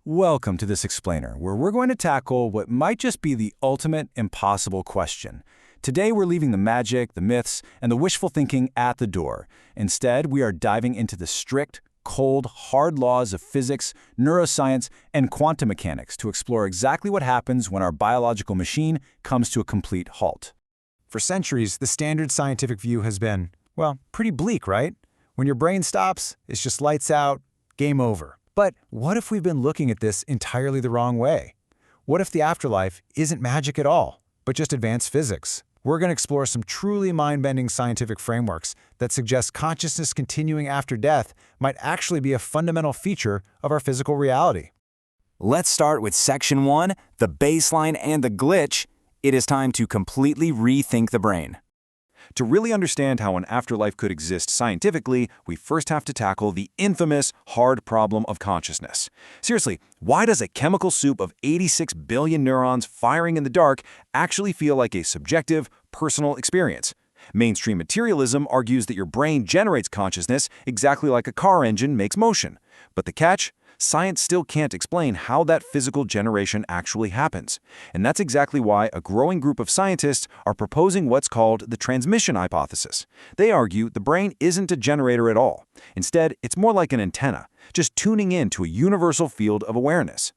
Welcome to this explainer, where we're going to tackle what might just be the ultimate impossible question. Today we're leaving the magic, the myths, and the wishful thinking at the door. Instead, we are diving into the strict, cold, hard laws of physics, neuroscience, and quantum mechanics to explore exactly what happens when our biological machine comes to a complete halt. For centuries, the standard scientific view has been, well, pretty bleak, right? When your brain stops, it's just lights out, game over. But what if we've been looking at this entirely the wrong way? What if the afterlife isn't magic at all, but just advanced physics? We're going to explore some truly mind-bending scientific frameworks that suggest consciousness continuing after death might actually be a fundamental feature of our physical reality. Let's start with Section 1, the baseline and the glitch. It is time to completely rethink the brain. To really understand how an afterlife could exist scientifically, we first have to tackle the infamous hard problem of consciousness. Seriously, why does a chemical soup of 86 billion neurons firing in the dark actually feel like a subjective, personal experience? Mainstream materialism argues that your brain generates consciousness exactly like a car engine makes motion. But the catch? Science still can't explain how that physical generation actually happens. And that's exactly why a growing group of scientists are proposing what's called the transmission hypothesis. They argue the brain isn't a generator at all. Instead, it's more like an antenna, just tuning in to a universal field of awareness.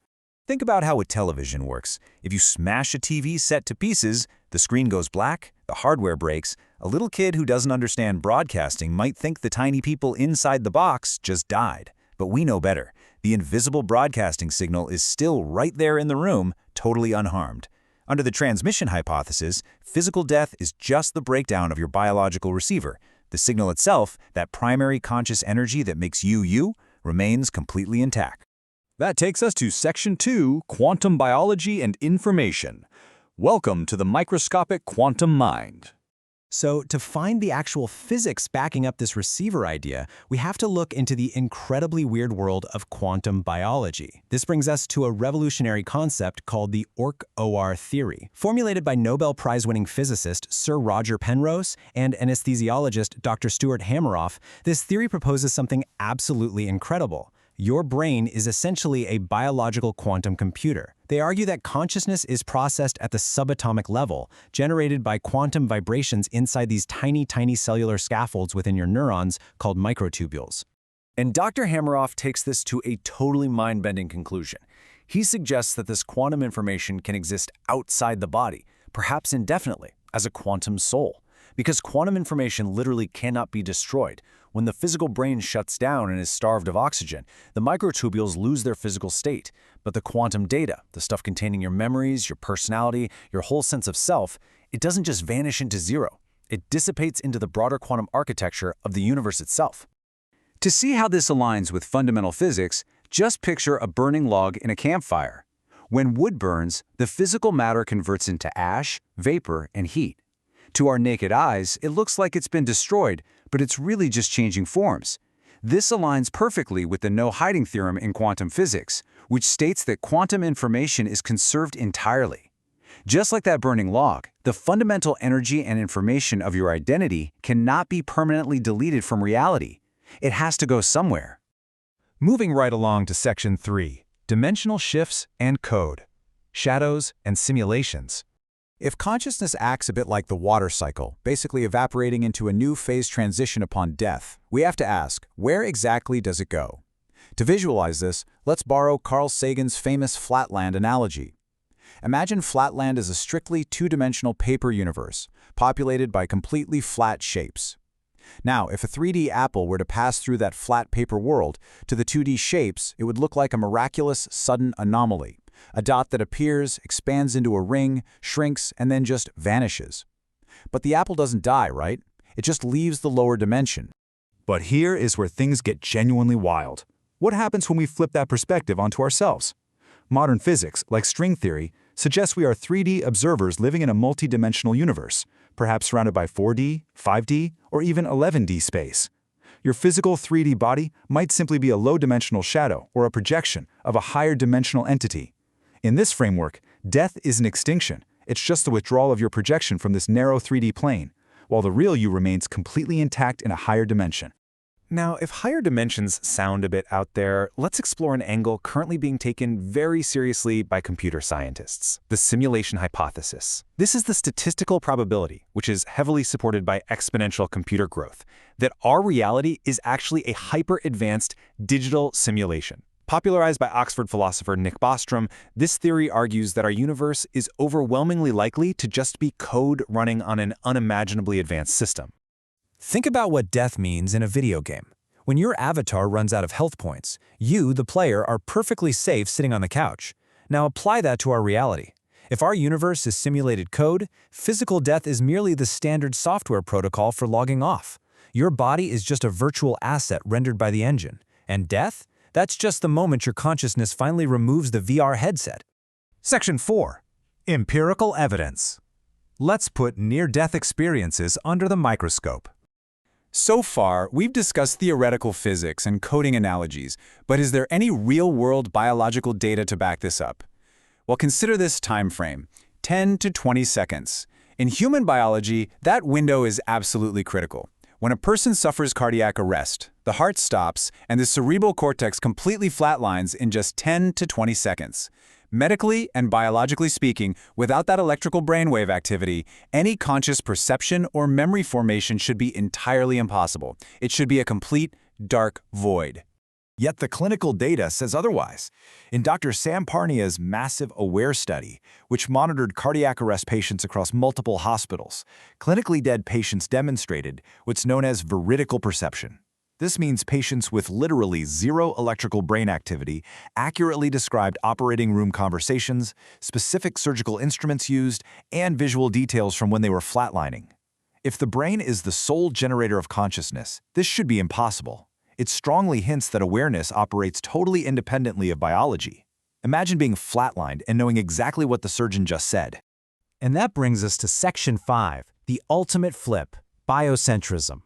Think about how a television works. If you smash a TV set to pieces, the screen goes black, the hardware breaks. A little kid who doesn't understand broadcasting might think the tiny people inside the box just died. But we know better. The invisible broadcasting signal is still right there in the room, totally unharmed. Under the transmission hypothesis, physical death is just the breakdown of your biological receiver. The signal itself, that primary conscious energy that makes you you, remains completely intact. That takes us to Section 2, Quantum Biology and Information. Welcome to the microscopic quantum mind. So, to find the actual physics backing up this receiver idea, we have to look into the incredibly weird world of quantum biology. This brings us to a revolutionary concept called the OR theory. Formulated by Nobel Prize-winning physicist Sir Roger Penrose and anesthesiologist Dr. Stuart Hameroff, this theory proposes something absolutely incredible. Your brain is essentially a biological quantum computer. They argue that consciousness is processed at the subatomic level, generated by quantum vibrations inside these tiny cellular scaffolds within your neurons called microtubules. And Dr. Hameroff takes this to a totally mind-bending conclusion. He suggests that this quantum information can exist outside the body, perhaps indefinitely, as a quantum soul. Because quantum information literally cannot be destroyed. When the physical brain shuts down and is starved of oxygen, the microtubules lose their physical state. But the quantum data, the stuff containing your memories, your personality, your whole sense of self, it doesn't just vanish into zero. It dissipates into the broader quantum architecture of the universe itself. To see how this aligns with fundamental physics, just picture a burning log in a campfire. When wood burns, the physical matter converts into ash, vapor, and heat. To our naked eyes, it looks like it's been destroyed, but it's really just changing forms. This aligns perfectly with the no-hiding theorem in quantum physics, which states that quantum information is conserved entirely. Just like that burning log, the fundamental energy and information of your identity cannot be permanently deleted from reality. It has to go somewhere. Moving right along to Section 3, Dimensional Shifts and Code, Shadows and Simulations. If consciousness acts a bit like the water cycle, basically evaporating into a new phase transition upon death, we have to ask, where exactly does it go? To visualize this, let's borrow Carl Sagan's famous flatland analogy. Imagine flatland as a strictly two-dimensional paper universe, populated by completely flat shapes. Now, if a 3D apple were to pass through that flat paper world to the 2D shapes, it would look like a miraculous, sudden anomaly. A dot that appears, expands into a ring, shrinks, and then just vanishes. But the apple doesn't die, right? It just leaves the lower dimension. But here is where things get genuinely wild. What happens when we flip that perspective onto ourselves? Modern physics, like string theory, suggests we are 3D observers living in a multi-dimensional universe, perhaps surrounded by 4D, 5D, or even 11D space. Your physical 3D body might simply be a low-dimensional shadow or a projection of a higher dimensional entity. In this framework, death isn't extinction. It's just the withdrawal of your projection from this narrow 3D plane, while the real you remains completely intact in a higher dimension. Now, if higher dimensions sound a bit out there, let's explore an angle currently being taken very seriously by computer scientists: the simulation hypothesis. This is the statistical probability, which is heavily supported by exponential computer growth, that our reality is actually a hyper-advanced digital simulation. Popularized by Oxford philosopher Nick Bostrom, this theory argues that our universe is overwhelmingly likely to just be code running on an unimaginably advanced system. Think about what death means in a video game. When your avatar runs out of health points, you, the player, are perfectly safe sitting on the couch. Now apply that to our reality. If our universe is simulated code, physical death is merely the standard software protocol for logging off. Your body is just a virtual asset rendered by the engine. And death? That's just the moment your consciousness finally removes the VR headset. Section 4. Empirical evidence. Let's put near-death experiences under the microscope. So far, we've discussed theoretical physics and coding analogies, but is there any real-world biological data to back this up? Well, consider this time frame, 10 to 20 seconds. In human biology, that window is absolutely critical. When a person suffers cardiac arrest, the heart stops and the cerebral cortex completely flatlines in just 10 to 20 seconds. Medically and biologically speaking, without that electrical brainwave activity, any conscious perception or memory formation should be entirely impossible. It should be a complete, dark void. Yet the clinical data says otherwise. In Dr. Sam Parnia's massive AWARE study, which monitored cardiac arrest patients across multiple hospitals, clinically dead patients demonstrated what's known as veridical perception. This means patients with literally zero electrical brain activity accurately described operating room conversations, specific surgical instruments used, and visual details from when they were flatlining. If the brain is the sole generator of consciousness, this should be impossible. It strongly hints that awareness operates totally independently of biology. Imagine being flatlined and knowing exactly what the surgeon just said. And that brings us to Section 5, the ultimate flip, biocentrism.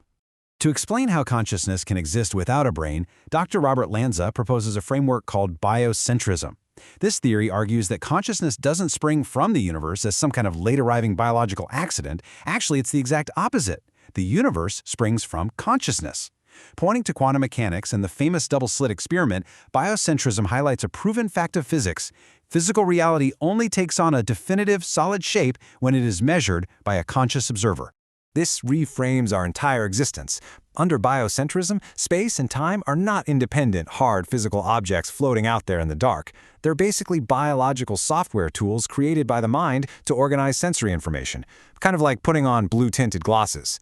To explain how consciousness can exist without a brain, Dr. Robert Lanza proposes a framework called biocentrism. This theory argues that consciousness doesn't spring from the universe as some kind of late-arriving biological accident. Actually, it's the exact opposite. The universe springs from consciousness. Pointing to quantum mechanics and the famous double-slit experiment, biocentrism highlights a proven fact of physics. Physical reality only takes on a definitive, solid shape when it is measured by a conscious observer. This reframes our entire existence. Under biocentrism, space and time are not independent, hard physical objects floating out there in the dark. They're basically biological software tools created by the mind to organize sensory information, kind of like putting on blue-tinted glasses.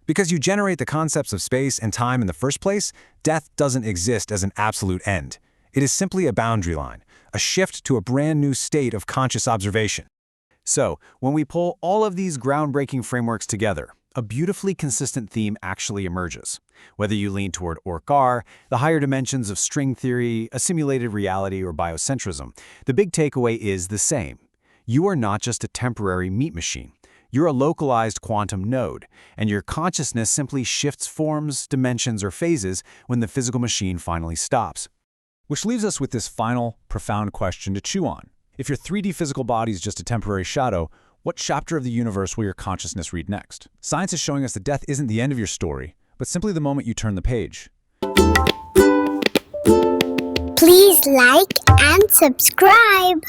Because you generate the concepts of space and time in the first place, death doesn't exist as an absolute end. It is simply a boundary line, a shift to a brand new state of conscious observation. So, when we pull all of these groundbreaking frameworks together, a beautifully consistent theme actually emerges. Whether you lean toward ORC-R, the higher dimensions of string theory, a simulated reality, or biocentrism, the big takeaway is the same. You are not just a temporary meat machine. You're a localized quantum node, and your consciousness simply shifts forms, dimensions, or phases when the physical machine finally stops. Which leaves us with this final, profound question to chew on. If your 3D physical body is just a temporary shadow, what chapter of the universe will your consciousness read next? Science is showing us that death isn't the end of your story, but simply the moment you turn the page. Please like and subscribe.